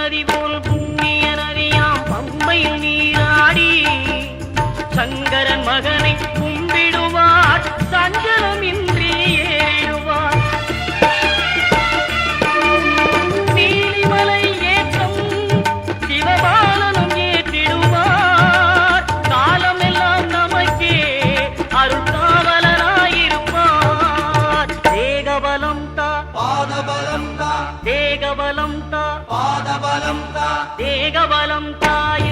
நதி போல் புண்ணிய நதியாம் பம்பையில் நீராடி சங்கரன் மகனை கும்பிடுவார் சஞ்சலமின்றி ஏறிடுவார். நீலிமலை ஏற்றம் சிவபாலனும் ஏற்றிடுவார். காலமெல்லாம் நமக்கே அருள்காவலராயிருப்பார். தேகபலம் தா பாதபலம் தா தேகபலம் தா பாதபலம் தா தேகபலம் தாய